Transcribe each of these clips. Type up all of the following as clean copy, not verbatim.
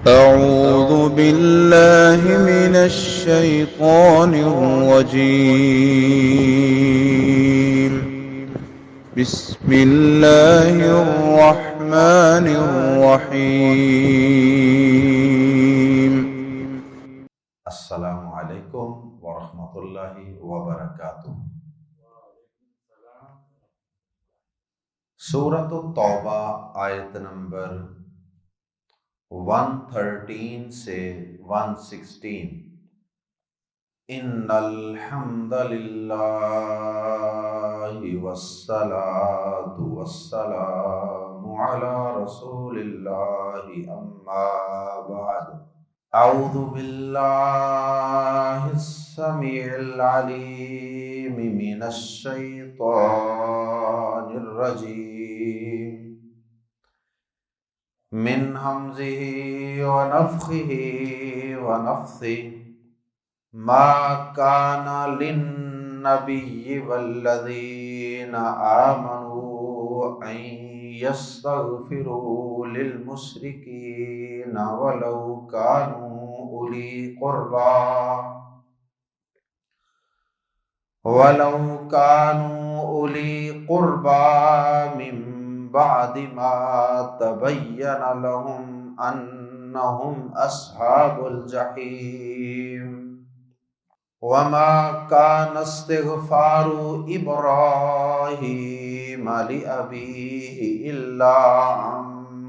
أعوذ بالله من الشيطان الرجيم. بسم الله الرحمن الرحيم. السلام علیکم ورحمۃ اللہ وبرکاتہ۔ سورۃ التوبہ آیت نمبر 113 سے 116۔ ان الحمد للہ والصلاة والسلام علی رسول اللہ اما بعد۔ اعوذ باللہ السمیع العلیم من الشیطان الرجیم من ہمزہ ونفخہ ونفثہ۔ ما کان للنبی والذین آمنوا ان یستغفروا للمشرکین ولو كانوا أولي قربى من بعد ما تبين لهم أنهم أصحاب الجحيم۔ وما كان استغفار إبراهيم لأبيه إلا عن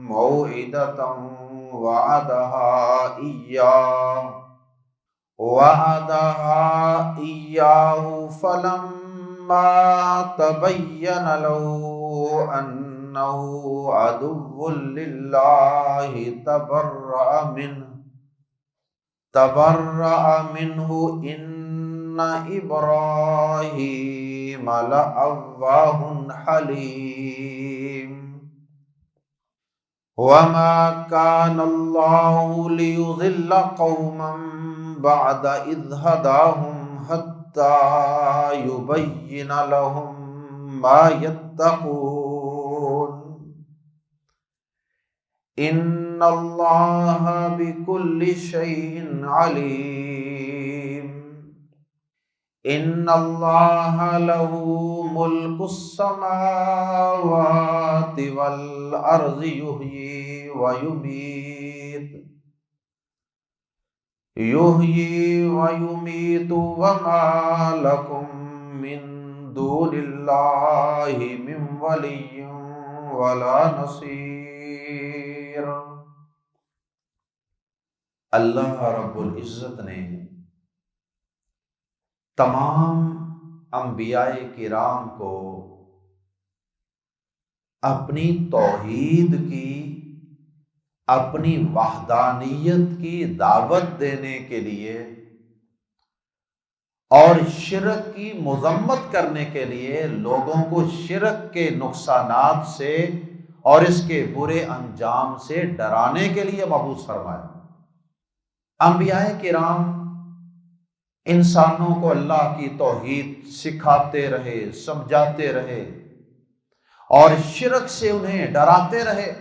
موعدة وعدها إياه فلما تبين له أنه عدو لله تبرأ منه إن إبراهيم لأواه حليم۔ وما كان الله ليضل قوما بعد إذ هداهم حتى يبين لهم ما يتقون إن الله بكل شيء عليم۔ إن الله له ملك السماوات والأرض يحيي ويميت وما لكم من دون الله من ولي ولا نصير۔ اللہ رب العزت نے تمام انبیاء کرام کو اپنی توحید کی، اپنی وحدانیت کی دعوت دینے کے لیے اور شرک کی مذمت کرنے کے لیے لوگوں کو شرک کے نقصانات سے اور اس کے برے انجام سے ڈرانے کے لیے مبعوث فرمایا۔ انبیاء کرام انسانوں کو اللہ کی توحید سکھاتے رہے، سمجھاتے رہے اور شرک سے انہیں ڈراتے رہے،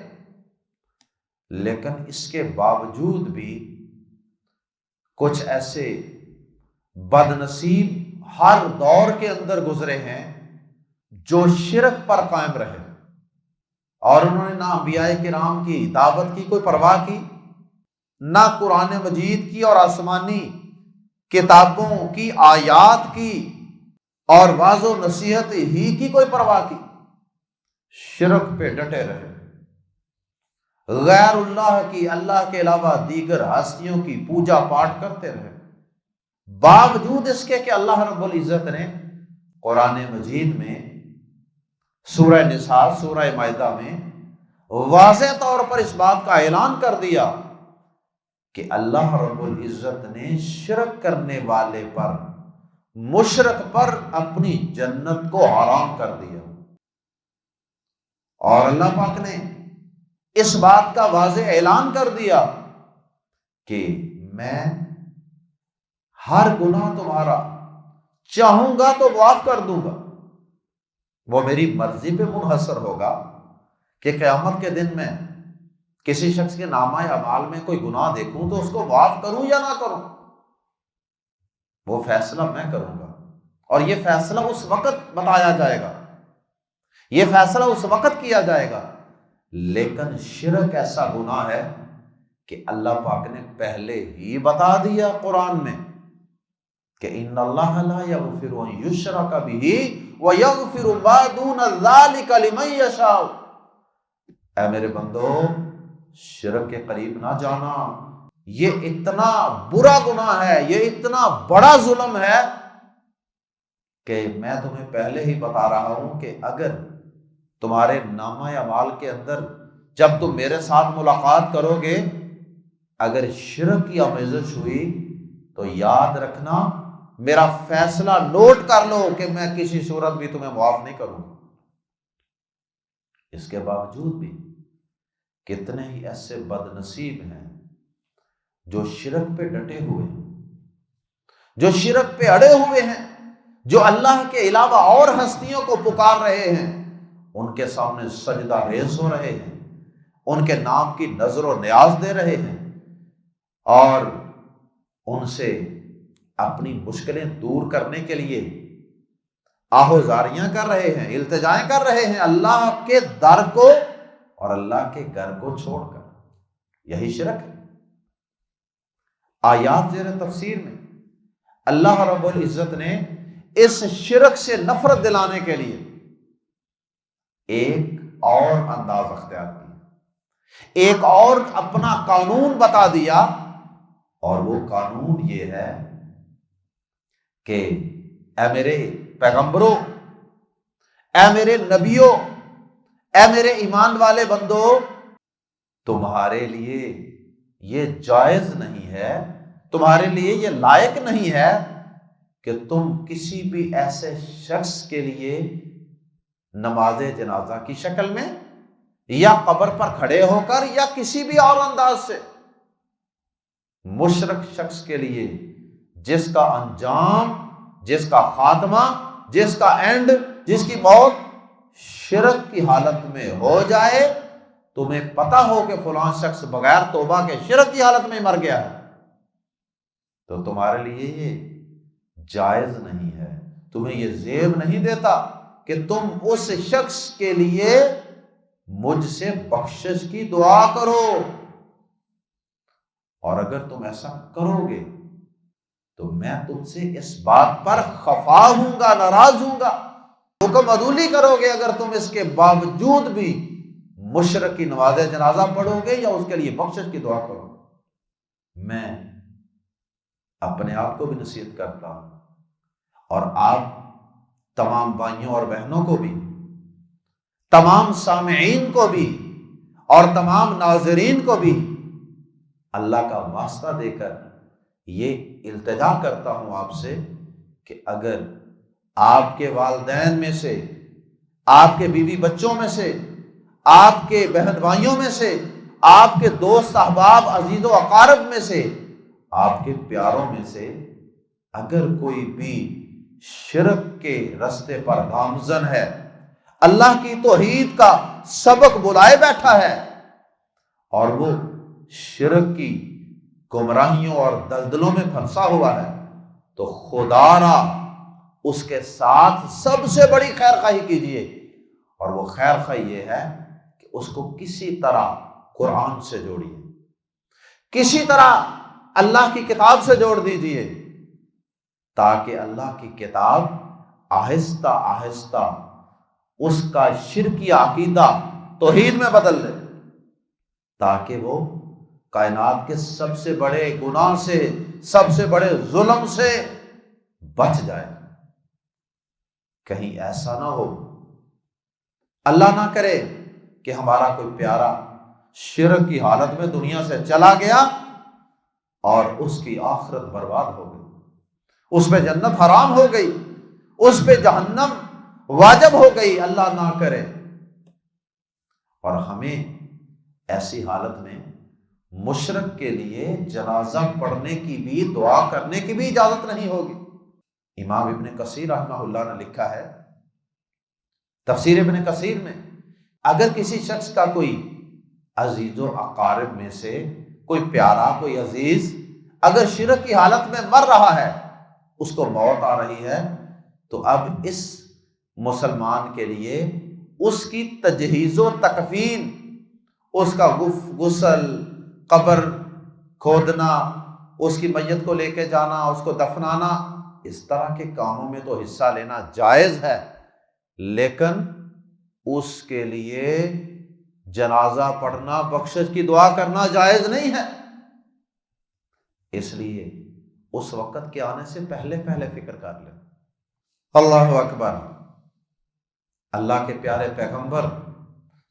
لیکن اس کے باوجود بھی کچھ ایسے بد نصیب ہر دور کے اندر گزرے ہیں جو شرک پر قائم رہے اور انہوں نے نہ انبیاء کرام کی دعوت کی کوئی پرواہ کی، نہ قرآن مجید کی اور آسمانی کتابوں کی آیات کی اور واعظ و نصیحت ہی کی کوئی پرواہ کی، شرک پہ ڈٹے رہے، غیر اللہ کی، اللہ کے علاوہ دیگر ہستیوں کی پوجا پاٹ کرتے رہے، باوجود اس کے کہ اللہ رب العزت نے قرآن مجید میں سورہ نساء، سورہ مائدہ میں واضح طور پر اس بات کا اعلان کر دیا کہ اللہ رب العزت نے شرک کرنے والے پر، مشرک پر اپنی جنت کو حرام کر دیا، اور اللہ پاک نے اس بات کا واضح اعلان کر دیا کہ میں ہر گناہ تمہارا چاہوں گا تو معاف کر دوں گا، وہ میری مرضی پہ منحصر ہوگا کہ قیامت کے دن میں کسی شخص کے نامہ اعمال میں کوئی گناہ دیکھوں تو اس کو معاف کروں یا نہ کروں، وہ فیصلہ میں کروں گا، اور یہ فیصلہ اس وقت بتایا جائے گا، یہ فیصلہ اس وقت کیا جائے گا۔ لیکن شرک ایسا گناہ ہے کہ اللہ پاک نے پہلے ہی بتا دیا قرآن میں کہ ان اللہ لا یغفر ان یشرک بہ ویغفر ما دون ذلک لمن یشاء۔ اے میرے بندو، شرک کے قریب نہ جانا، یہ اتنا برا گناہ ہے، یہ اتنا بڑا ظلم ہے کہ میں تمہیں پہلے ہی بتا رہا ہوں کہ اگر تمہارے نامہ اعمال کے اندر جب تم میرے ساتھ ملاقات کرو گے اگر شرک کی آمیزش ہوئی تو یاد رکھنا، میرا فیصلہ نوٹ کر لو کہ میں کسی صورت بھی تمہیں معاف نہیں کروں۔ اس کے باوجود بھی کتنے ہی ایسے بد نصیب ہیں جو شرک پہ ڈٹے ہوئے ہیں، جو شرک پہ اڑے ہوئے ہیں، جو اللہ کے علاوہ اور ہستیوں کو پکار رہے ہیں، ان کے سامنے سجدہ ریز ہو رہے ہیں، ان کے نام کی نظر و نیاز دے رہے ہیں، اور ان سے اپنی مشکلیں دور کرنے کے لیے آہوزاریاں کر رہے ہیں، التجائیں کر رہے ہیں اللہ کے در کو اور اللہ کے گھر کو چھوڑ کر۔ یہی شرک ہے۔ آیات زیر تفسیر میں اللہ رب العزت نے اس شرک سے نفرت دلانے کے لیے ایک اور انداز اختیار کیا، ایک اور اپنا قانون بتا دیا، اور وہ قانون یہ ہے کہ اے میرے پیغمبروں، اے میرے نبیوں، اے میرے ایمان والے بندو، تمہارے لیے یہ جائز نہیں ہے، تمہارے لیے یہ لائق نہیں ہے کہ تم کسی بھی ایسے شخص کے لیے نماز جنازہ کی شکل میں یا قبر پر کھڑے ہو کر یا کسی بھی اور انداز سے مشرک شخص کے لیے جس کا انجام، جس کا خاتمہ، جس کا اینڈ، جس کی موت شرک کی حالت میں ہو جائے، تمہیں پتا ہو کہ فلاں شخص بغیر توبہ کے شرک کی حالت میں مر گیا ہے، تو تمہارے لیے یہ جائز نہیں ہے، تمہیں یہ زیب نہیں دیتا کہ تم اس شخص کے لیے مجھ سے بخشش کی دعا کرو، اور اگر تم ایسا کرو گے تو میں تم سے اس بات پر خفا ہوں گا، ناراض ہوں گا، حکم عدولی کرو گے اگر تم اس کے باوجود بھی مشرک کی نماز جنازہ پڑھو گے یا اس کے لیے بخشش کی دعا کرو گے۔ میں اپنے آپ کو بھی نصیحت کرتا ہوں اور آپ تمام بھائیوں اور بہنوں کو بھی، تمام سامعین کو بھی اور تمام ناظرین کو بھی اللہ کا واسطہ دے کر یہ التجا کرتا ہوں آپ سے کہ اگر آپ کے والدین میں سے، آپ کے بیوی بچوں میں سے، آپ کے بہن بھائیوں میں سے، آپ کے دوست احباب عزیز و اقارب میں سے، آپ کے پیاروں میں سے اگر کوئی بھی شرک کے راستے پر گامزن ہے، اللہ کی توحید کا سبق بلائے بیٹھا ہے اور وہ شرک کی گمراہیوں اور دلدلوں میں پھنسا ہوا ہے، تو خدا را اس کے ساتھ سب سے بڑی خیر خواہی کیجیے، اور وہ خیر خواہی یہ ہے کہ اس کو کسی طرح قرآن سے جوڑیے، کسی طرح اللہ کی کتاب سے جوڑ دیجیے، تاکہ اللہ کی کتاب آہستہ آہستہ اس کا شرکی عقیدہ توحید میں بدل دے، تاکہ وہ کائنات کے سب سے بڑے گناہ سے، سب سے بڑے ظلم سے بچ جائے۔ کہیں ایسا نہ ہو، اللہ نہ کرے کہ ہمارا کوئی پیارا شرک کی حالت میں دنیا سے چلا گیا اور اس کی آخرت برباد ہو گئی، اس پہ جنت حرام ہو گئی، اس پہ جہنم واجب ہو گئی، اللہ نہ کرے۔ اور ہمیں ایسی حالت میں مشرک کے لیے جنازہ پڑھنے کی بھی، دعا کرنے کی بھی اجازت نہیں ہوگی۔ امام ابن کثیر رحمہ اللہ نے لکھا ہے تفسیر ابن کثیر میں، اگر کسی شخص کا کوئی عزیز و اقارب میں سے کوئی پیارا، کوئی عزیز اگر شرک کی حالت میں مر رہا ہے، اس کو موت آ رہی ہے، تو اب اس مسلمان کے لیے اس کی تجہیز و تکفین، اس کا غسل، قبر کھودنا، اس کی میت کو لے کے جانا، اس کو دفنانا، اس طرح کے کاموں میں تو حصہ لینا جائز ہے، لیکن اس کے لیے جنازہ پڑھنا، بخشش کی دعا کرنا جائز نہیں ہے۔ اس لیے اس وقت کے آنے سے پہلے فکر کر لیں۔ اللہ اکبر۔ اللہ کے پیارے پیغمبر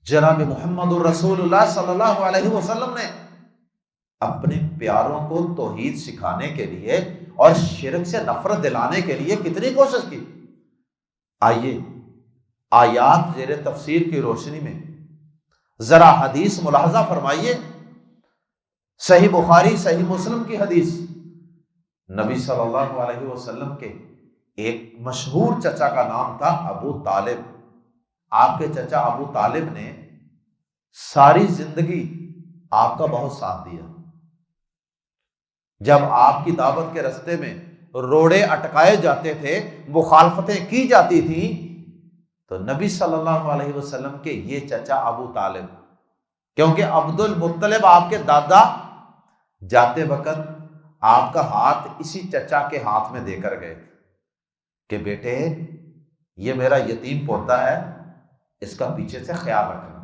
جناب محمد الرسول اللہ صلی اللہ علیہ وسلم نے اپنے پیاروں کو توحید سکھانے کے لیے اور شرک سے نفرت دلانے کے لیے کتنی کوشش کی۔ آئیے آیات زیر تفسیر کی روشنی میں ذرا حدیث ملاحظہ فرمائیے۔ صحیح بخاری، صحیح مسلم کی حدیث، نبی صلی اللہ علیہ وسلم کے ایک مشہور چچا کا نام تھا ابو طالب۔ آپ کے چچا ابو طالب نے ساری زندگی آپ کا بہت ساتھ دیا۔ جب آپ کی دعوت کے راستے میں روڑے اٹکائے جاتے تھے، مخالفتیں کی جاتی تھیں، تو نبی صلی اللہ علیہ وسلم کے یہ چچا ابو طالب، کیونکہ عبد المطلب آپ کے دادا جاتے وقت آپ کا ہاتھ اسی چچا کے ہاتھ میں دے کر گئے کہ بیٹے یہ میرا یتیم پوتا ہے، اس کا پیچھے سے خیال رکھنا۔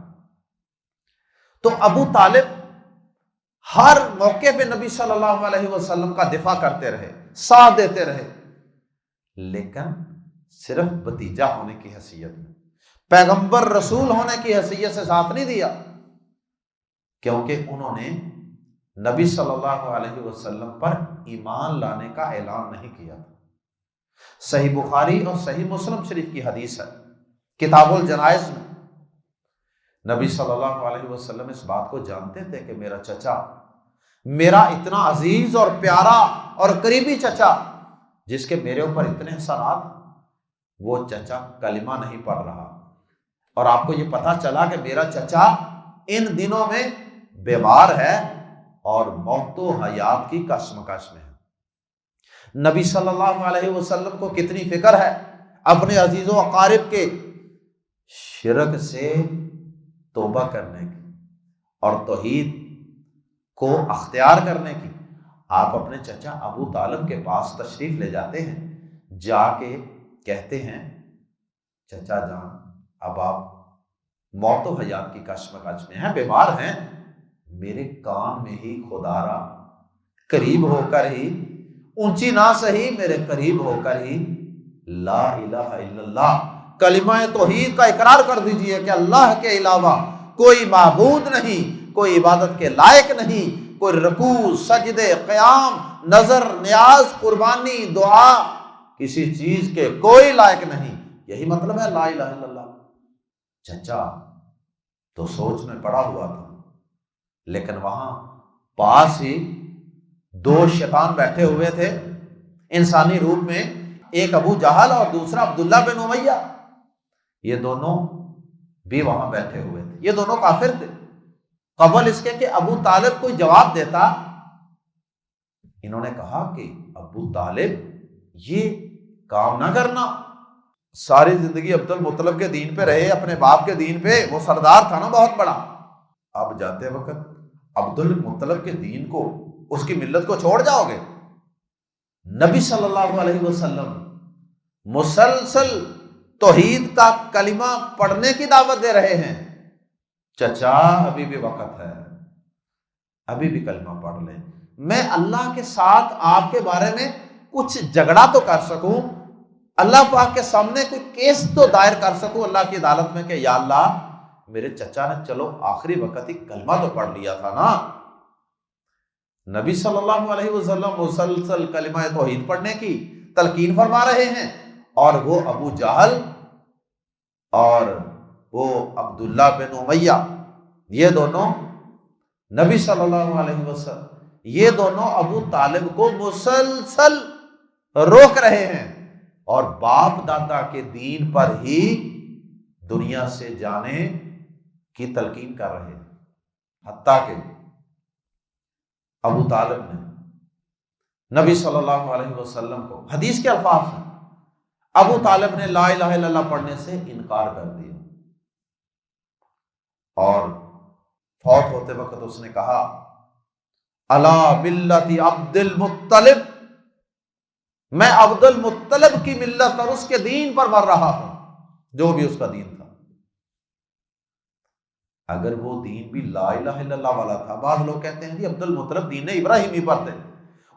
تو ابو طالب ہر موقع پہ نبی صلی اللہ علیہ وسلم کا دفاع کرتے رہے، ساتھ دیتے رہے، لیکن صرف بھتیجا ہونے کی حیثیت میں، پیغمبر رسول ہونے کی حیثیت سے ساتھ نہیں دیا، کیونکہ انہوں نے نبی صلی اللہ علیہ وسلم پر ایمان لانے کا اعلان نہیں کیا تھا۔ صحیح بخاری اور صحیح مسلم شریف کی حدیث ہے، کتاب الجنائز میں نبی صلی اللہ علیہ وسلم اس بات کو جانتے تھے کہ میرا چچا، میرا اتنا عزیز اور پیارا اور قریبی چچا، جس کے میرے اوپر اتنے احسانات، وہ چچا کلمہ نہیں پڑھ رہا، اور آپ کو یہ پتہ چلا کہ میرا چچا ان دنوں میں بیمار ہے اور موت و حیات کی کشمکش میں ہے۔ نبی صلی اللہ علیہ وسلم کو کتنی فکر ہے اپنے عزیز و اقارب کے شرک سے توبہ کرنے کی اور توحید کو اختیار کرنے کی۔ آپ اپنے چچا ابو طالب کے پاس تشریف لے جاتے ہیں، جا کے کہتے ہیں چچا جان اب آپ موت و حیات کی کشمکش میں ہیں، بیمار ہیں، میرے کان میں ہی خدا را قریب ہو کر ہی، اونچی نہ سہی میرے قریب ہو کر ہی لا الہ الا اللہ کلمہ توحید کا اقرار کر دیجئے کہ اللہ کے علاوہ کوئی معبود نہیں، کوئی عبادت کے لائق نہیں، کوئی رکوع، سجدے، قیام، نظر، نیاز، قربانی، دعا، کسی چیز کے کوئی لائق نہیں۔ یہی مطلب ہے لا الہ الا اللہ۔ چچا تو سوچ میں پڑا ہوا تھا، لیکن وہاں پاس ہی دو شیطان بیٹھے ہوئے تھے انسانی روپ میں، ایک ابو جہل اور دوسرا عبداللہ بن امیہ، یہ دونوں بھی وہاں بیٹھے ہوئے تھے، یہ دونوں کافر تھے۔ قبل اس کے کہ ابو طالب کوئی جواب دیتا، انہوں نے کہا کہ ابو طالب یہ کام نہ کرنا، ساری زندگی عبد المطلب کے دین پہ رہے، اپنے باپ کے دین پہ، وہ سردار تھا نا بہت بڑا، اب جاتے وقت عبد المطلب کے دین کو، اس کی ملت کو چھوڑ جاؤ گے؟ نبی صلی اللہ علیہ وسلم مسلسل توحید کا کلمہ پڑھنے کی دعوت دے رہے ہیں، چچا ابھی بھی وقت ہے، ابھی بھی کلمہ پڑھ لیں، میں اللہ کے ساتھ آپ کے بارے میں کچھ جھگڑا تو کر سکوں، اللہ پاک کے سامنے کوئی کیس تو دائر کر سکوں اللہ کی عدالت میں کہ یا اللہ میرے چچا نے چلو آخری وقت ہی کلمہ تو پڑھ لیا تھا نا۔ نبی صلی اللہ علیہ وسلم مسلسل کلمہ توحید پڑھنے کی تلقین فرما رہے ہیں، اور وہ ابو جہل اور وہ عبداللہ بن امیہ، یہ دونوں نبی صلی اللہ علیہ وسلم، یہ دونوں ابو طالب کو مسلسل روک رہے ہیں اور باپ دادا کے دین پر ہی دنیا سے جانے کی تلقین کر رہے ہیں۔ حتیٰ کہ ابو طالب نے نبی صلی اللہ علیہ وسلم کو، حدیث کے الفاظ ہیں، ابو طالب نے لا الہ الا اللہ پڑھنے سے انکار کر دیا، اور فوت ہوتے وقت اس نے کہا الا ملت عبد المطلب، میں عبد المطلب کی ملت اور اس کے دین پر مر رہا ہوں، جو بھی اس کا دین تھا۔ اگر وہ دین بھی لا الہ الا اللہ والا تھا، بعض لوگ کہتے ہیں جی عبد المطلب دین ابراہیمی پر تھے،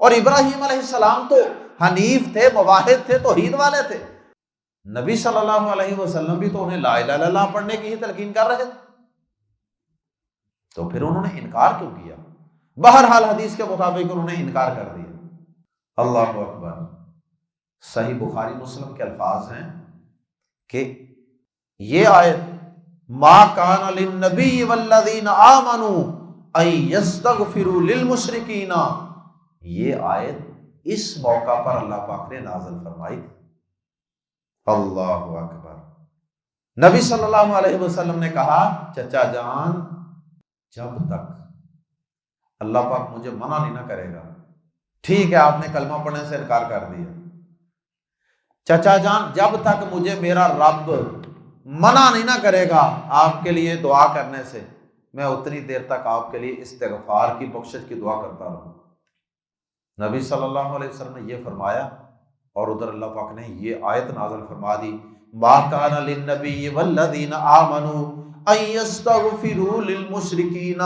اور ابراہیم علیہ السلام تو حنیف تھے، موحد تھے، توحید والے تھے، نبی صلی اللہ علیہ وسلم بھی تو انہیں لا الہ الا اللہ پڑھنے کی ہی تلقین کر رہے تھے، تو پھر انہوں نے انکار کیوں کیا؟ بہرحال حدیث کے مطابق انہوں نے انکار کر دیا۔ اللہ اکبر۔ صحیح بخاری مسلم کے الفاظ ہیں کہ یہ آیت ما کان للنبی والذین آمنوا ان یستغفروا للمشرکین، یہ آیت اس موقع پر اللہ پاک نے نازل فرمائی تھی۔ اللہ اکبر۔ نبی صلی اللہ علیہ وسلم نے کہا چچا جان جب تک اللہ پاک مجھے منع نہیں نہ کرے گا، ٹھیک ہے آپ نے کلمہ پڑھنے سے انکار کر دیا، چچا جان جب تک مجھے میرا رب منع نہیں نہ کرے گا آپ کے لیے دعا کرنے سے، میں اتنی دیر تک آپ کے لیے استغفار کی بخشش کی دعا کرتا رہوں۔ نبی صلی اللہ علیہ وسلم نے یہ فرمایا، اور ادھر اللہ پاک نے یہ آیت نازل فرما دی ما کان للنبی والذین آمنوا ان یستغفروا للمشرکین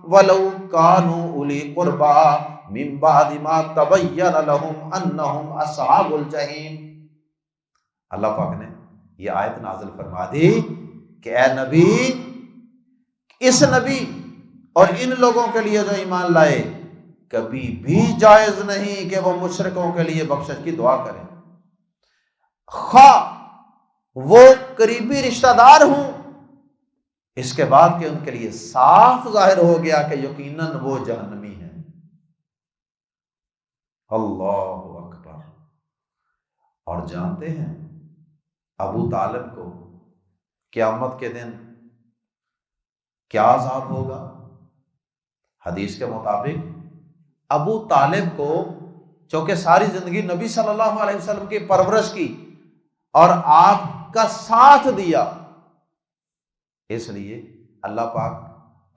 ولو کانوا اولی قربی من بعد ما تبین لهم انہم اصحاب الجحیم۔ اللہ پاک نے یہ آیت نازل فرما دی کہ اے نبی، اس نبی اور ان لوگوں کے لیے جو ایمان لائے کبھی بھی جائز نہیں کہ وہ مشرکوں کے لیے بخشش کی دعا کریں، خواہ وہ قریبی رشتہ دار ہوں، اس کے بعد کہ ان کے لیے صاف ظاہر ہو گیا کہ یقیناً وہ جہنمی ہیں۔ اللہ اکبر۔ اور جانتے ہیں ابو طالب کو قیامت کے دن کیا عذاب ہوگا؟ حدیث کے مطابق ابو طالب کو چونکہ ساری زندگی نبی صلی اللہ علیہ وسلم کی پرورش کی اور آپ کا ساتھ دیا، اس لیے اللہ پاک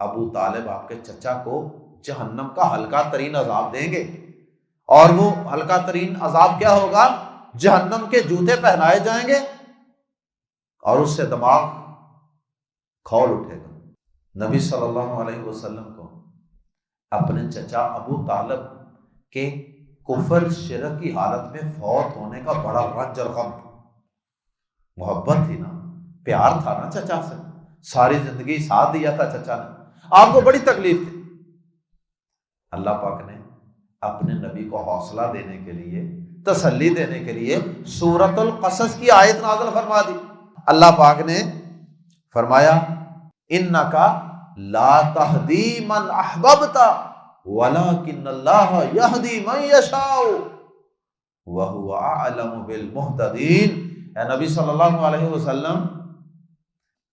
ابو طالب آپ کے چچا کو جہنم کا ہلکا ترین عذاب دیں گے، اور وہ ہلکا ترین عذاب کیا ہوگا؟ جہنم کے جوتے پہنائے جائیں گے اور اس سے دماغ کھول اٹھے گا۔ نبی صلی اللہ علیہ وسلم کو اپنے چچا ابو طالب کے کفر شرک کی حالت میں فوت ہونے کا بڑا رنج اور غم تھا۔ محبت تھی نا، پیار تھا نا چچا سے، ساری زندگی ساتھ دیا تھا چچا نے، آپ کو بڑی تکلیف تھی۔ اللہ پاک نے اپنے نبی کو حوصلہ دینے کے لیے، تسلی دینے کے لیے سورۃ القصص کی آیت نازل فرما دی۔ اللہ پاک نے فرمایا انکا لا تہدی من احببت ولکن اللہ یہدی من یشاء وہو اعلم بالمہتدین۔ اے نبی صلی اللہ علیہ وسلم،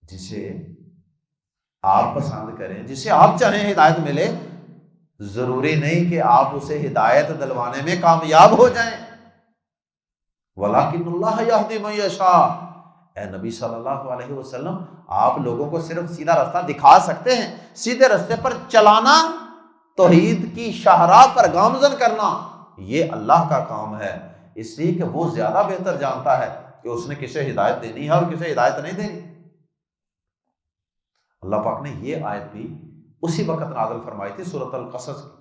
جسے آپ پسند کریں، جسے آپ چاہیں ہدایت ملے، ضروری نہیں کہ آپ اسے ہدایت دلوانے میں کامیاب ہو جائیں۔ وَلَٰكِنَّ اللَّهَ يَهْدِي مَن يَشَاءُ۔ اے نبی صلی اللہ علیہ وسلم، آپ لوگوں کو صرف سیدھا راستہ دکھا سکتے ہیں، سیدھے راستے پر چلانا، توحید کی شاہراہ پر گامزن کرنا، یہ اللہ کا کام ہے، اس لیے کہ وہ زیادہ بہتر جانتا ہے کہ اس نے کسے ہدایت دینی ہے اور کسے ہدایت نہیں دینی۔ اللہ پاک نے یہ آیت بھی اسی وقت نازل فرمائی تھی سورۃ القصص کی،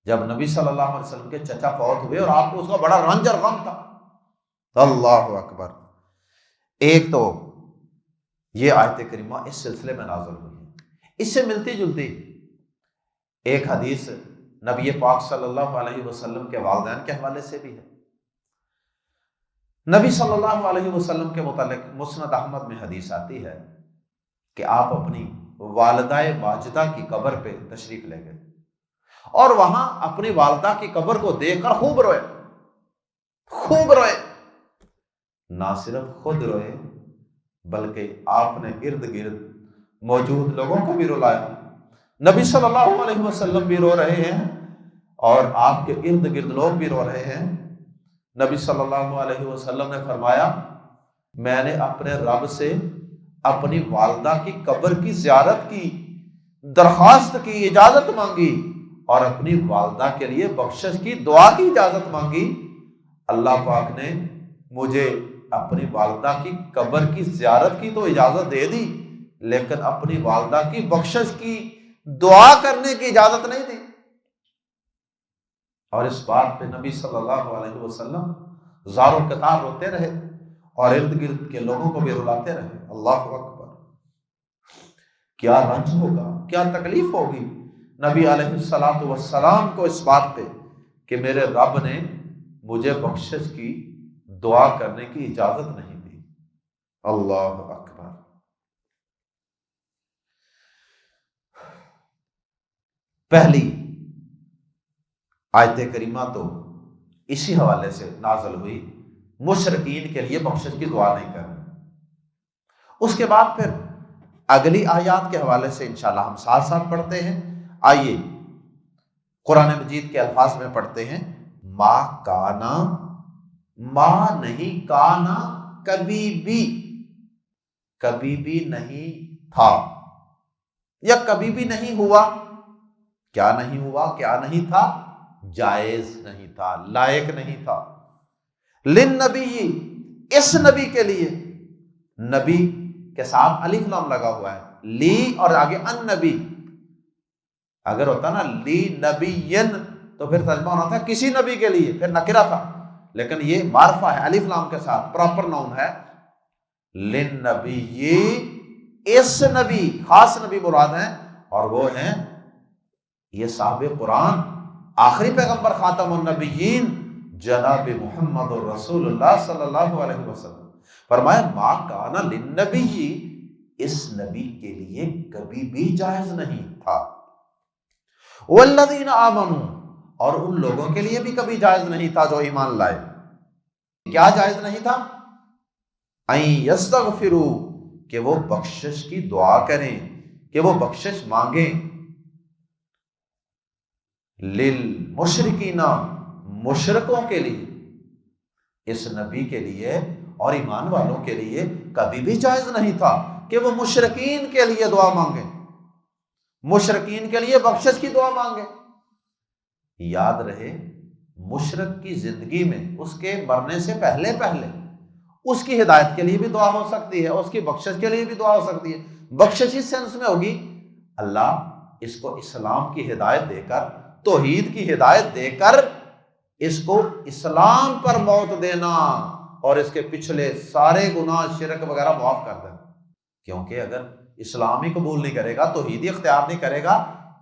جب نبی صلی اللہ علیہ وسلم کے چچا فوت ہوئے اور آپ کو اس کا بڑا رنج اور غم تھا۔ اللہ اکبر۔ ایک تو یہ آیت کریمہ اس سلسلے میں نازل ہوئی ہے، اس سے ملتی جلتی ایک حدیث نبی پاک صلی اللہ علیہ وسلم کے والدین کے حوالے سے بھی ہے۔ نبی صلی اللہ علیہ وسلم کے متعلق مسند احمد میں حدیث آتی ہے کہ آپ اپنی والدہ واجدہ کی قبر پہ تشریف لے گئے اور وہاں اپنی والدہ کی قبر کو دیکھ کر خوب روئے، خوب روئے۔ نہ صرف خود روئے بلکہ آپ نے ارد گرد موجود لوگوں کو بھی رلایا، نبی صلی اللہ علیہ وسلم بھی رو رہے ہیں اور آپ کے ارد گرد لوگ بھی رو رہے ہیں۔ نبی صلی اللہ علیہ وسلم نے فرمایا میں نے اپنے رب سے اپنی والدہ کی قبر کی زیارت کی، درخواست کی، اجازت مانگی اور اپنی والدہ کے لیے بخشش کی دعا کی اجازت مانگی۔ اللہ پاک نے مجھے اپنی والدہ کی قبر کی زیارت کی تو اجازت دے دی، لیکن اپنی والدہ کی بخشش کی دعا کرنے کی اجازت نہیں دی۔ اور اس بات پہ نبی صلی اللہ علیہ وسلم زار و قطار روتے رہے اور ارد گرد کے لوگوں کو بھی رلاتے رہے۔ اللہ اکبر! کیا رنج ہوگا، کیا تکلیف ہوگی نبی علیہ الصلوۃ والسلام کو اس بات پہ کہ میرے رب نے مجھے بخشش کی دعا کرنے کی اجازت نہیں دی۔ اللہ اکبر! پہلی آیت کریمہ تو اسی حوالے سے نازل ہوئی، مشرکین کے لیے بخشش کی دعا نہیں کرنی۔ اس کے بعد پھر اگلی آیات کے حوالے سے انشاءاللہ ہم ساتھ ساتھ پڑھتے ہیں۔ آئیے قرآن مجید کے الفاظ میں پڑھتے ہیں۔ ما کانا، ما نہیں، کانا کبھی بھی نہیں تھا یا کبھی بھی نہیں ہوا۔ کیا نہیں ہوا، کیا نہیں تھا؟ جائز نہیں تھا، لائق نہیں تھا۔ للنبی، اس نبی کے لیے، نبی کے ساتھ الف لام لگا ہوا ہے، لی اور آگے ان نبی۔ اگر ہوتا نا لی نبیین تو پھر ترجمہ ہونا تھا کسی نبی کے لیے، پھر نکرہ تھا، لیکن یہ معرفہ ہے الف لام کے ساتھ، پراپر ناؤن ہے۔ للنبی، اس نبی، خاص نبی مراد ہیں اور وہ ہیں یہ صاحب قرآن، آخری پیغمبر، خاتم النبیین، جناب محمد رسول اللہ صلی اللہ علیہ وسلم۔ فرمایا ما کانا للنبی، اس نبی کے لیے کبھی بھی جائز نہیں تھا۔ والذین آمنوا، اور ان لوگوں کے لیے بھی کبھی جائز نہیں تھا جو ایمان لائے۔ کیا جائز نہیں تھا؟ ان یستغفروا، کہ وہ بخشش کی دعا کریں، کہ وہ بخشش مانگیں، للمشرکین، مشرکوں کے لیے، اس نبی کے لیے اور ایمان والوں کے لیے کبھی بھی جائز نہیں تھا کہ وہ مشرکین کے لیے دعا مانگیں، مشرکین کے لیے بخشش کی دعا مانگیں۔ یاد رہے مشرک کی زندگی میں، اس کے مرنے سے پہلے اس کی ہدایت کے لیے بھی دعا ہو سکتی ہے، اس کی بخشش کے لیے بھی دعا ہو سکتی ہے۔ بخشش اس سینس میں ہوگی اللہ اس کو اسلام کی ہدایت دے کر، توحید کی ہدایت دے کر اس کو اسلام پر موت دینا اور اس کے پچھلے سارے گناہ، شرک وغیرہ معاف کر دینا۔ کیونکہ اگر اسلام ہی قبول نہیں کرے گا، توحید ہی اختیار نہیں کرے گا،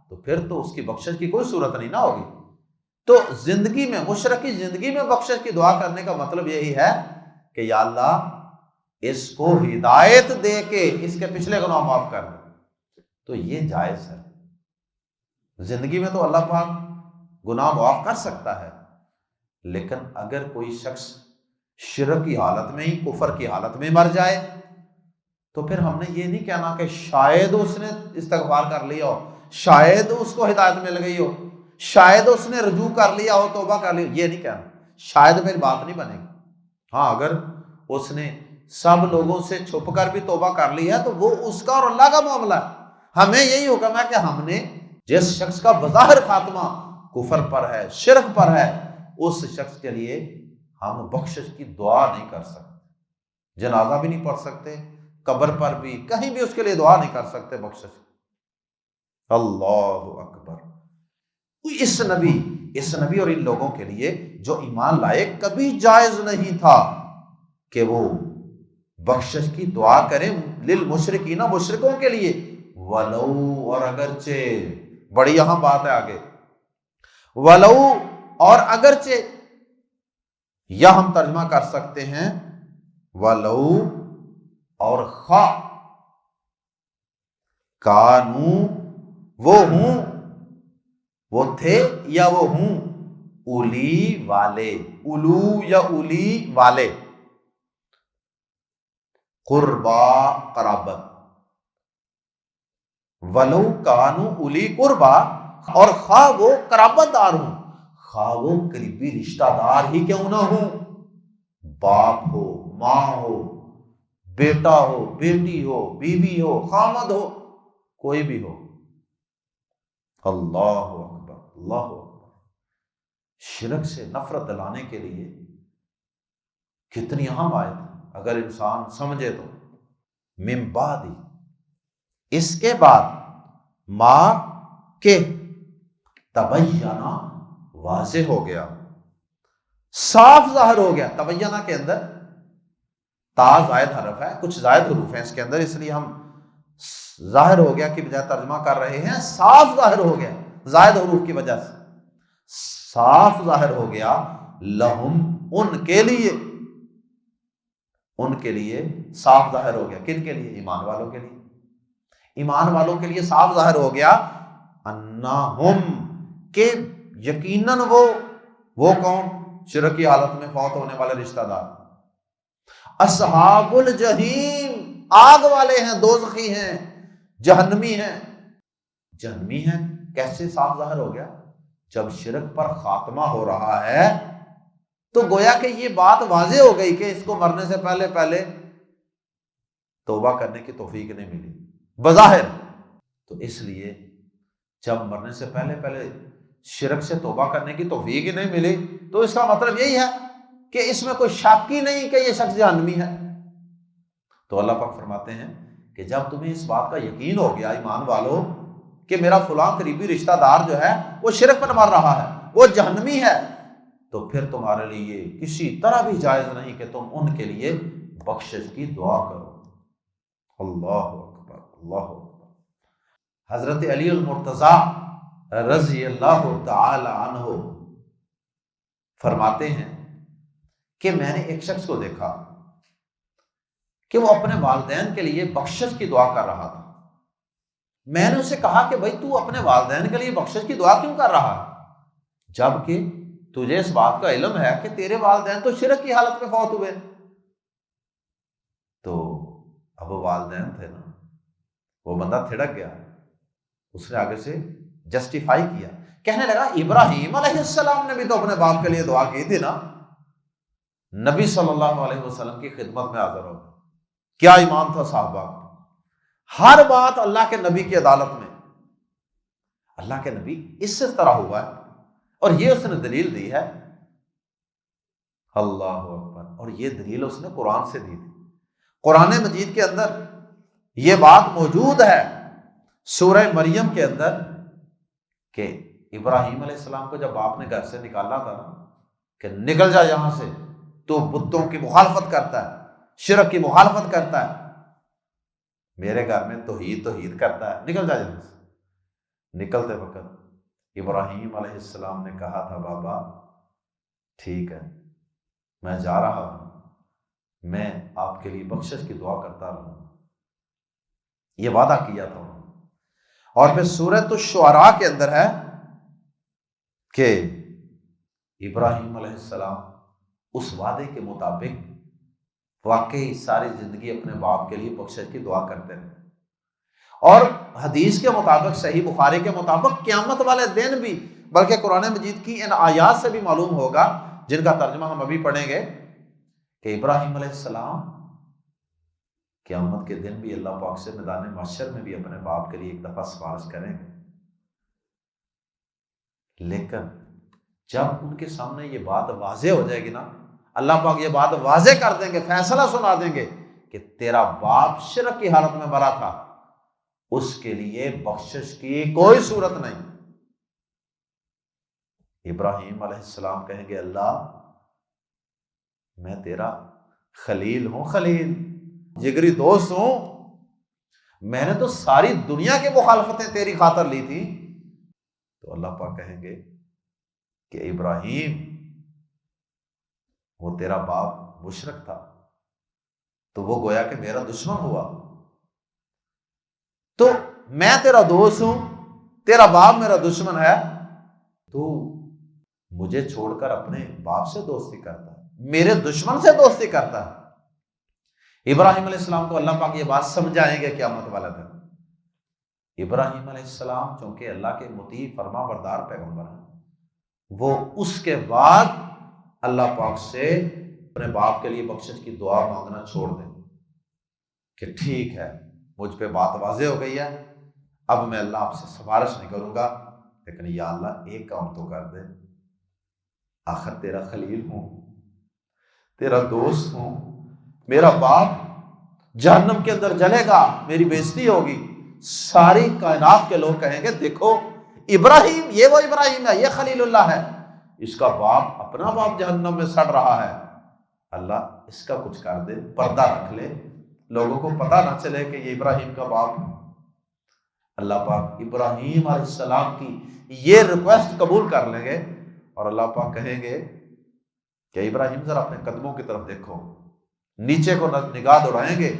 تو پھر تو اس کی بخشش کی کوئی صورت نہیں نہ ہوگی۔ تو زندگی میں، مشرک کی زندگی میں بخشش کی دعا کرنے کا مطلب یہی ہے کہ یا اللہ اس کو ہدایت دے کے اس کے پچھلے گناہ معاف کر دے، تو یہ جائز ہے۔ زندگی میں تو اللہ پاک گناہ معاف کر سکتا ہے، لیکن اگر کوئی شخص شرک کی حالت میں ہی، کفر کی حالت میں مر جائے تو پھر ہم نے یہ نہیں کہنا کہ شاید اس نے استغفار کر لیا ہو، شاید اس کو ہدایت مل گئی ہو، شاید اس نے رجوع کر لیا ہو، توبہ کر لی ہو، یہ نہیں کہنا۔ شاید پھر بات نہیں بنے گی۔ ہاں اگر اس نے سب لوگوں سے چھپ کر بھی توبہ کر لی ہے تو وہ اس کا اور اللہ کا معاملہ ہے۔ ہمیں یہی حکم ہے کہ ہم نے جس شخص کا بظاہر خاتمہ کفر پر ہے، شرک پر ہے، اس شخص کے لیے ہم بخشش کی دعا نہیں کر سکتے، جنازہ بھی نہیں پڑھ سکتے، قبر پر بھی، کہیں بھی اس کے لیے دعا نہیں کر سکتے بخشش۔ اللہ اکبر! اس نبی اور ان لوگوں کے لیے جو ایمان لائے کبھی جائز نہیں تھا کہ وہ بخشش کی دعا کریں، للمشرکین، مشرکوں کے لیے، ولو، اور اگرچہ، بڑی یہاں بات ہے آگے، ولو، اور اگرچہ، یا ہم ترجمہ کر سکتے ہیں ولو اور خواہ، کانو، وہ ہوں، وہ تھے یا وہ ہوں، اولی والے، اولو یا اولی والے، قربا، قرابت، ولو کانو اولی قربا، اور خواہ وہ قرابت دار ہوں، خواہ وہ قریبی رشتہ دار ہی کیوں نہ ہوں، باپ ہو، ماں ہو، بیٹا ہو، بیٹی ہو، بیوی ہو، خامد ہو، کوئی بھی ہو۔ اللہ اکبر، اللہ اکبر۔ شرک سے نفرت دلانے کے لیے کتنی اہم آیت ہے اگر انسان سمجھے تو۔ من بعد، اس کے بعد، ماں کے تبینہ، واضح ہو گیا، صاف ظاہر ہو گیا۔ تبینہ کے اندر تا زائد حرف ہے، کچھ زائد حروف ہیں اس کے اندر، اس لیے ہم ظاہر ہو گیا کی بجائے ترجمہ کر رہے ہیں صاف ظاہر ہو گیا، زائد حروف کی وجہ سے صاف ظاہر ہو گیا، لہم، ان کے لیے، ان کے لیے صاف ظاہر ہو گیا۔ کن کے لیے؟ ایمان والوں کے لیے۔ ایمان والوں کے لیے صاف ظاہر ہو گیا، انہم، کہ یقیناً وہ کون؟ شرک کی حالت میں فوت ہونے والے رشتہ دار، اصحاب الجحیم، آگ والے ہیں، دوزخی ہیں، جہنمی ہیں۔ جہنمی ہیں کیسے صاف ظاہر ہو گیا؟ جب شرک پر خاتمہ ہو رہا ہے تو گویا کہ یہ بات واضح ہو گئی کہ اس کو مرنے سے پہلے پہلے توبہ کرنے کی توفیق نہیں ملی بظاہر، تو اس لیے جب مرنے سے پہلے پہلے شرک سے توبہ کرنے کی توفیق ہی نہیں ملی تو اس کا مطلب یہی ہے کہ اس میں کوئی شک ہی نہیں کہ یہ شخص جہنمی ہے۔ تو اللہ پاک فرماتے ہیں کہ جب تمہیں اس بات کا یقین ہو گیا ایمان والو کہ میرا فلاں قریبی رشتہ دار جو ہے وہ شرک پر مر رہا ہے، وہ جہنمی ہے، تو پھر تمہارے لیے کسی طرح بھی جائز نہیں کہ تم ان کے لیے بخشش کی دعا کرو۔ اللہ اکبر، اللہ اکبر۔ حضرت علی المرتضیٰ رضی اللہ تعالی عنہ فرماتے ہیں کہ میں نے ایک شخص کو دیکھا کہ وہ اپنے والدین کے لیے بخشش کی دعا کر رہا تھا۔ میں نے اسے کہا کہ بھائی تو اپنے والدین کے لیے بخشش کی دعا کیوں کر رہا ہے جبکہ تجھے اس بات کا علم ہے کہ تیرے والدین تو شرک کی حالت میں فوت ہوئے؟ تو اب وہ والدین تھے نا، وہ بندہ تھڑک گیا، اس نے آگے سے جسٹیفائی کیا، کہنے لگا ابراہیم علیہ السلام نے بھی تو اپنے باپ کے لیے دعا کی تھی نا۔ نبی صلی اللہ علیہ وسلم کی خدمت میں حاضر ہو گیا، کیا ایمان تھا صحابہ، ہر بات اللہ کے نبی کی عدالت میں، اللہ کے نبی اس سے طرح ہوا ہے اور یہ اس نے دلیل دی ہے۔ اللہ اکبر۔ اور یہ دلیل اس نے قرآن سے دی تھی، قرآن مجید کے اندر یہ بات موجود ہے سورہ مریم کے اندر کہ ابراہیم علیہ السلام کو جب باپ نے گھر سے نکالا تھا نا کہ نکل جا یہاں سے، تو بتوں کی مخالفت کرتا ہے، شرک کی مخالفت کرتا ہے، میرے گھر میں توحید کرتا ہے، نکل جا یہاں سے۔ نکلتے وقت ابراہیم علیہ السلام نے کہا تھا بابا ٹھیک ہے میں جا رہا ہوں، میں آپ کے لیے بخشش کی دعا کرتا رہوں، یہ وعدہ کیا تھا۔ اور پھر سورۃ الشعراء کے اندر ہے کہ ابراہیم علیہ السلام اس وعدے کے مطابق واقعی ساری زندگی اپنے باپ کے لیے بخشش کی دعا کرتے رہے، اور حدیث کے مطابق، صحیح بخاری کے مطابق قیامت والے دن بھی، بلکہ قرآن مجید کی ان آیات سے بھی معلوم ہوگا جن کا ترجمہ ہم ابھی پڑھیں گے کہ ابراہیم علیہ السلام قیامت کے دن بھی اللہ پاک سے میدان محشر میں بھی اپنے باپ کے لیے ایک دفعہ سفارش کریں گے، لیکن جب ان کے سامنے یہ بات واضح ہو جائے گی نا، اللہ پاک یہ بات واضح کر دیں گے، فیصلہ سنا دیں گے کہ تیرا باپ شرک کی حالت میں مرا تھا، اس کے لیے بخشش کی کوئی صورت نہیں۔ ابراہیم علیہ السلام کہیں گے اللہ میں تیرا خلیل ہوں، خلیل جگری دوست ہوں، میں نے تو ساری دنیا کی مخالفتیں تیری خاطر لی تھی۔ تو اللہ پاک کہیں گے کہ ابراہیم وہ تیرا باپ مشرک تھا تو وہ گویا کہ میرا دشمن ہوا، تو میں تیرا دوست ہوں، تیرا باپ میرا دشمن ہے، تو مجھے چھوڑ کر اپنے باپ سے دوستی کرتا ہے، میرے دشمن سے دوستی کرتا ہے۔ ابراہیم علیہ السلام کو اللہ پاک یہ بات سمجھائیں گے قیامت والا دن، ابراہیم علیہ السلام چونکہ اللہ کے مطیع فرما بردار پیغمبر ہیں، وہ اس کے بعد اللہ پاک سے اپنے باپ کے لیے بخشش کی دعا مانگنا چھوڑ دیں کہ ٹھیک ہے مجھ پہ بات واضح ہو گئی ہے، اب میں اللہ آپ سے سفارش نہیں کروں گا، لیکن یا اللہ ایک کام تو کر دے، آخر تیرا خلیل ہوں، تیرا دوست ہوں، میرا باپ جہنم کے اندر جلے گا، میری بےزتی ہوگی، ساری کائنات کے لوگ کہیں گے دیکھو ابراہیم، یہ وہ ابراہیم ہے، یہ خلیل اللہ ہے، اس کا باپ اپنا باپ جہنم میں سڑ رہا ہے، اللہ اس کا کچھ کر دے، پردہ رکھ لے، لوگوں کو پتہ نہ چلے کہ یہ ابراہیم کا باپ ہے۔ اللہ پاک ابراہیم علیہ السلام کی یہ ریکویسٹ قبول کر لیں گے اور اللہ پاک کہیں گے کہ ابراہیم ذرا اپنے قدموں کی طرف دیکھو، نیچے کو نگاہ دوڑائیں گے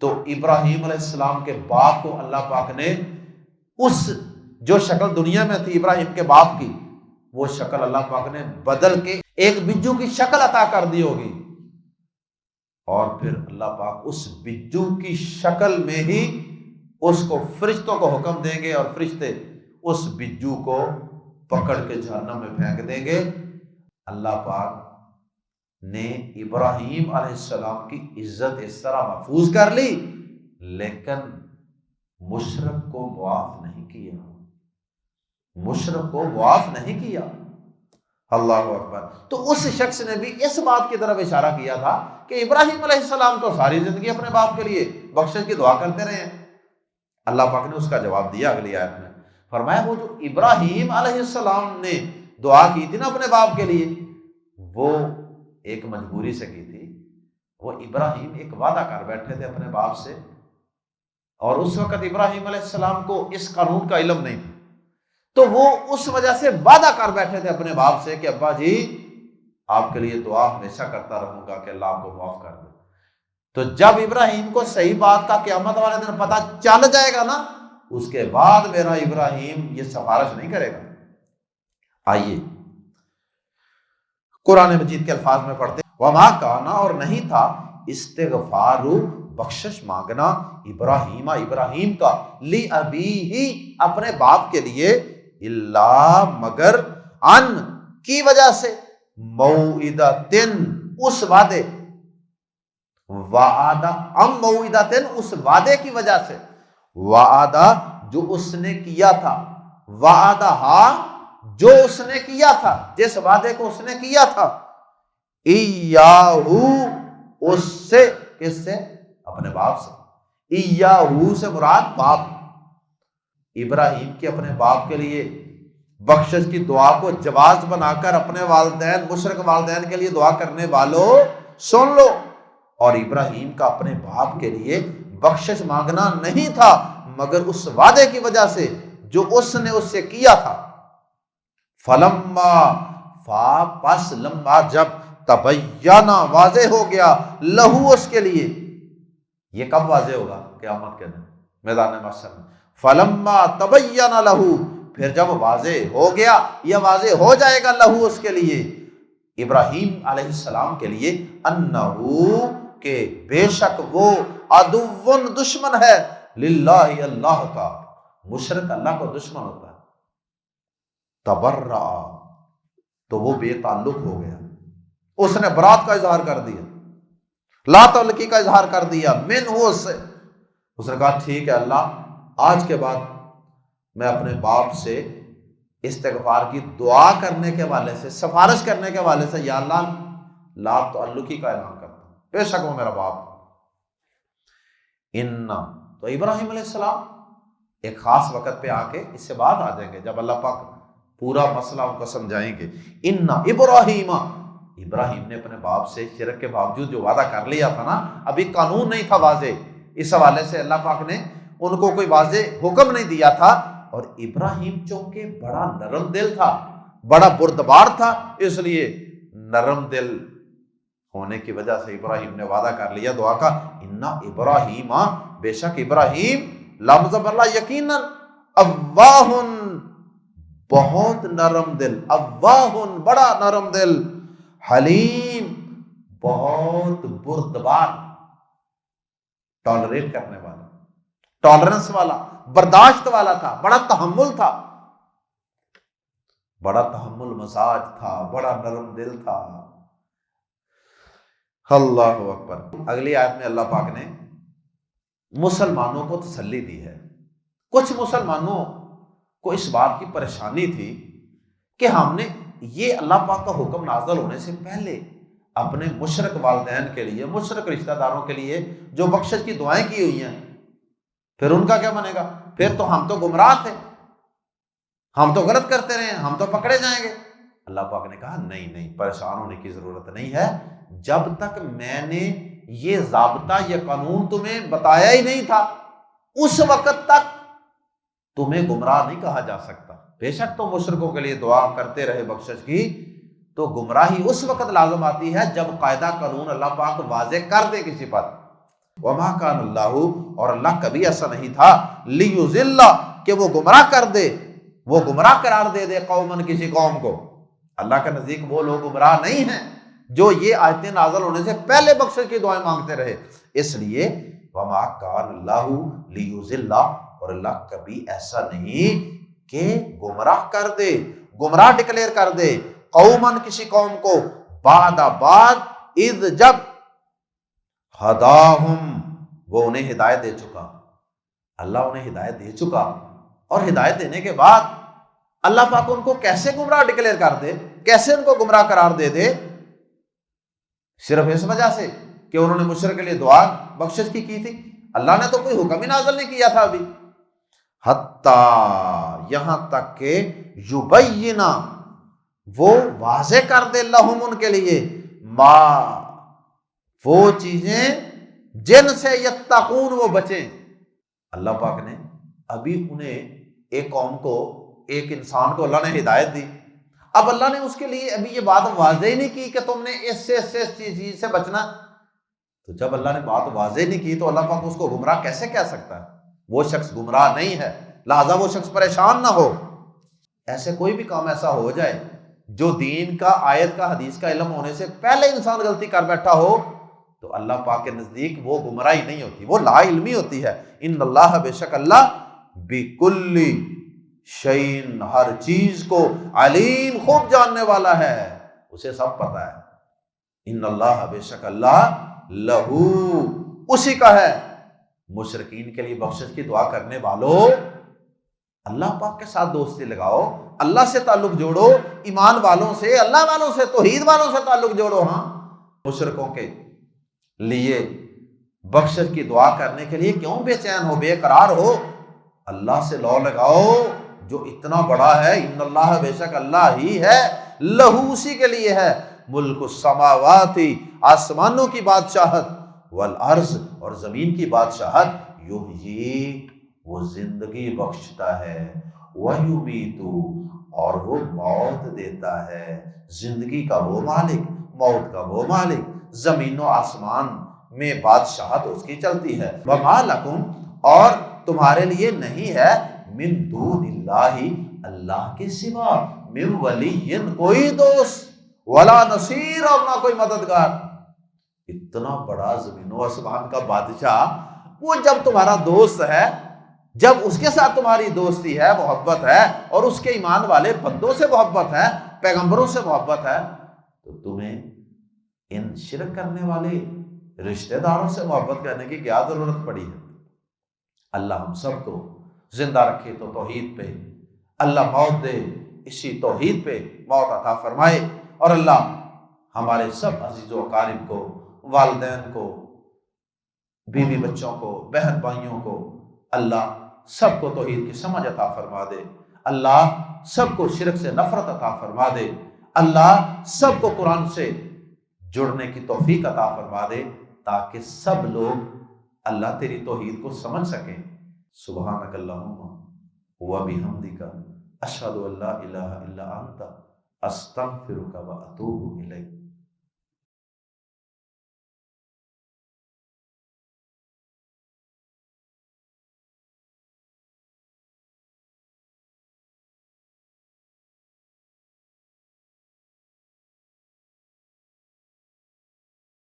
تو ابراہیم علیہ السلام کے باپ کو اللہ پاک نے اس جو شکل دنیا میں تھی ابراہیم کے باپ کی، وہ شکل اللہ پاک نے بدل کے ایک بجو کی شکل عطا کر دی ہوگی، اور پھر اللہ پاک اس بجو کی شکل میں ہی اس کو فرشتوں کو حکم دیں گے اور فرشتے اس بجو کو پکڑ کے جہنم میں پھینک دیں گے۔ اللہ پاک نے ابراہیم علیہ السلام کی عزت اس طرح محفوظ کر لی، لیکن مشرک کو معاف نہیں کیا، مشرک کو معاف نہیں کیا۔ اللہ اکبر۔ تو اس شخص نے بھی اس بات کی طرف اشارہ کیا تھا کہ ابراہیم علیہ السلام تو ساری زندگی اپنے باپ کے لیے بخشش کی دعا کرتے رہے ہیں۔ اللہ پاک نے اس کا جواب دیا اگلی آیت میں، فرمایا وہ جو ابراہیم علیہ السلام نے دعا کی تھی نا اپنے باپ کے لیے، وہ ایک مجبوری سے کی تھی۔ وہ ابراہیم ایک وعدہ کر بیٹھے تھے اپنے باپ سے، اور اس وقت ابراہیم علیہ السلام کو اس قانون کا علم نہیں تھا، تو وہ اس وجہ سے وعدہ کر بیٹھے تھے اپنے باپ سے کہ ابا جی آپ کے لیے دعا ہمیشہ کرتا رہوں گا کہ اللہ آپ کو معاف کر دے۔ تو جب ابراہیم کو صحیح بات کا قیامت والے دن پتہ چل جائے گا نا، اس کے بعد میرا ابراہیم یہ سفارش نہیں کرے گا۔ آئیے قرآن مجید کے الفاظ میں پڑھتے ہیں، وما کانا، اور نہیں تھا، استغفار، بخشش مانگنا، ابراہیم کا، لی ابیہ، اپنے باپ کے لیے، الا، مگر، ان، کی وجہ سے، موعدۃ، اس وعدے، وعدہ، موعدۃ، اس وعدے کی وجہ سے، وعدہ جو اس نے کیا تھا، وعدہ جو اس نے کیا تھا، جس وعدے کو اس نے کیا تھا، ایاہو، اس سے، کس سے؟ اپنے باپ سے۔ ایاہو سے مراد باپ، ابراہیم کے اپنے باپ کے لیے بخشش کی دعا کو جواز بنا کر اپنے والدین، مشرک والدین کے لیے دعا کرنے والوں سن لو، اور ابراہیم کا اپنے باپ کے لیے بخشش مانگنا نہیں تھا مگر اس وعدے کی وجہ سے جو اس نے اس سے کیا تھا۔ فلما، پس، لما، جب، تبینہ، واضح ہو گیا، لہو، اس کے لیے، یہ کب واضح ہوگا؟ قیامت کے دن میدان محشر میں۔ فلما تبینہ لہو، پھر جب واضح ہو گیا یا واضح ہو جائے گا، لہو، اس کے لیے، ابراہیم علیہ السلام کے لیے، انہو، کہ بے شک وہ، عدو، دشمن ہے، للہ، اللہ کا، مشرک اللہ کو دشمن ہوتا ہے، تبرع، تو وہ بے تعلق ہو گیا، اس نے برات کا اظہار کر دیا، لا تعلقی کا اظہار کر دیا، من ہو، اس سے، اس نے کہا ٹھیک ہے اللہ، آج کے بعد میں اپنے باپ سے استغفار کی دعا کرنے کے حوالے سے، سفارش کرنے کے حوالے سے، یا اللہ لا تعلقی کا اعلان کرتا ہوں، بے شک وہ میرا باپ۔ تو ابراہیم علیہ السلام ایک خاص وقت پہ آ کے اس سے بعد آ جائیں گے جب اللہ پاک پورا مسئلہ ان کو سمجھائیں گے۔ ابراہیم نے اپنے باپ سے شرک کے باوجود جو وعدہ کر لیا تھا نا، ابھی قانون نہیں تھا واضح، اس حوالے سے اللہ پاک نے ان کو کوئی واضح حکم نہیں دیا تھا، اور ابراہیم چونکہ بڑا نرم دل تھا، بڑا بردبار تھا، اس لیے نرم دل ہونے کی وجہ سے ابراہیم نے وعدہ کر لیا دعا کا، ابراہیم، بے شک ابراہیم، لفظ اللہ، یقیناً، اواہ، بہت نرم دل، اواہ، بڑا نرم دل، حلیم، بہت بردبار، ٹالریٹ کرنے والا، ٹالرنس والا، برداشت والا تھا، بڑا تحمل تھا، بڑا تحمل مزاج تھا، بڑا نرم دل تھا۔ اللہ اکبر۔ اگلی آیت میں اللہ پاک نے مسلمانوں کو تسلی دی ہے۔ کچھ مسلمانوں کو اس بات کی پریشانی تھی کہ ہم نے یہ اللہ پاک کا حکم نازل ہونے سے پہلے اپنے مشرک والدین کے لیے، مشرک رشتہ داروں کے لیے جو بخشش کی دعائیں کی ہوئی ہیں، پھر ان کا کیا بنے گا؟ پھر تو ہم تو گمراہ تھے، ہم تو غلط کرتے رہے، ہم تو پکڑے جائیں گے۔ اللہ پاک نے کہا نہیں، پریشان ہونے کی ضرورت نہیں ہے، جب تک میں نے یہ ضابطہ، یہ قانون تمہیں بتایا ہی نہیں تھا، اس وقت تک تمہیں گمراہ نہیں کہا جا سکتا۔ بے شک تم مشرکوں کے لیے دعا کرتے رہے بخشش کی، تو گمراہی اس وقت لازم آتی ہے جب قاعدہ قانون اللہ پاک واضح کر دے کسی پر۔ وما کان اللہ، اور اللہ کبھی ایسا نہیں تھا، لیضل، کہ وہ گمراہ کر دے، وہ گمراہ قرار دے قومن، کسی قوم کو۔ اللہ کے نزدیک وہ لوگ گمراہ نہیں ہیں جو یہ آیتیں نازل ہونے سے پہلے بخشش کی دعائیں مانگتے رہے۔ اس لیے وما کان اللہ لیضل، اور اللہ کبھی ایسا نہیں کہ گمراہ کر دے، گمراہ ڈکلیئر کر دے قومن، کسی قوم کو، بعد اذ، جب ہداہم، وہ انہیں ہدایت دے چکا۔ اللہ انہیں ہدایت دے چکا، اور ہدایت دینے کے بعد اللہ پاک ان کو کیسے گمراہ ڈکلیئر کر دے، کیسے ان کو گمراہ قرار دے دے؟ صرف اس وجہ سے کہ انہوں نے مشرک کے لیے دعا بخشش کی تھی۔ اللہ نے تو کوئی حکم ہی نازل نہیں کیا تھا ابھی۔ حتیٰ، یہاں تک کہ یبینہ، وہ واضح کر دے، لہم، ان کے لیے، ما، وہ چیزیں جن سے یتقون، وہ بچیں۔ اللہ پاک نے ابھی انہیں، ایک قوم کو، ایک انسان کو اللہ نے ہدایت دی، اب اللہ نے اس کے لیے ابھی یہ بات واضح ہی نہیں کی کہ تم نے اس چیز سے بچنا۔ تو جب اللہ نے بات واضح نہیں کی تو اللہ پاک اس کو گمراہ کیسے کہہ سکتا ہے؟ وہ شخص گمراہ نہیں ہے، لہذا وہ شخص پریشان نہ ہو۔ ایسے کوئی بھی کام ایسا ہو جائے جو دین کا، آیت کا، حدیث کا علم ہونے سے پہلے انسان غلطی کر بیٹھا ہو، تو اللہ پاک کے نزدیک وہ گمراہی نہیں ہوتی، وہ لا علمی ہوتی ہے۔ ان اللہ، بے شک اللہ، بکل شیء، ہر چیز کو، علیم، خوب جاننے والا ہے، اسے سب پتا ہے۔ ان اللہ، بے شک اللہ، لہو، اسی کا ہے، مشرکین کے لیے بخشش کی دعا کرنے والوں، اللہ پاک کے ساتھ دوستی لگاؤ، اللہ سے تعلق جوڑو، ایمان والوں سے، اللہ والوں سے، توحید والوں سے تعلق جوڑو۔ ہاں، مشرکوں کے لیے بخشش کی دعا کرنے کے لیے کیوں بے چین ہو، بے قرار ہو؟ اللہ سے لو لگاؤ جو اتنا بڑا ہے۔ ان اللہ، بے شک اللہ ہی ہے، لہو، اسی کے لیے ہے، ملک السماوات، آسمانوں کی بادشاہت، والارض، اور زمین کی بادشاہت، یحیی، وہ زندگی بخشتا ہے، ویمیت، اور وہ موت دیتا ہے۔ زندگی کا وہ مالک، موت کا وہ مالک، زمین و آسمان میں بادشاہت اس کی چلتی ہے۔ وما لکم، اور تمہارے لیے نہیں ہے، من دون اللہ، اللہ کے سوا، من ولی، کوئی دوست، ولا نصیر، اور نہ کوئی مددگار۔ اتنا بڑا زمین و آسمان کا بادشاہ، وہ جب تمہارا دوست ہے، جب اس کے ساتھ تمہاری دوستی ہے، محبت ہے، اور اس کے ایمان والے بندوں سے محبت ہے، پیغمبروں سے محبت ہے، تو تمہیں ان شرک کرنے والے رشتہ داروں سے محبت کرنے کی کیا ضرورت پڑی ہے؟ اللہ ہم سب کو زندہ رکھے تو توحید پہ، اللہ موت دے اسی توحید پہ موت عطا فرمائے، اور اللہ ہمارے سب عزیز و اقارب کو، والدین کو، بیوی بچوں کو، بہن بھائیوں کو، اللہ سب کو توحید کی سمجھ عطا فرما دے، اللہ سب کو شرک سے نفرت عطا فرما دے، اللہ سب کو قرآن سے جڑنے کی توفیق عطا فرما دے، تاکہ سب لوگ اللہ تیری توحید کو سمجھ سکیں۔ سبحانک اللہم و بحمدک، اشہد ان لا الہ الا انت، استغفرک و اتوب الیک۔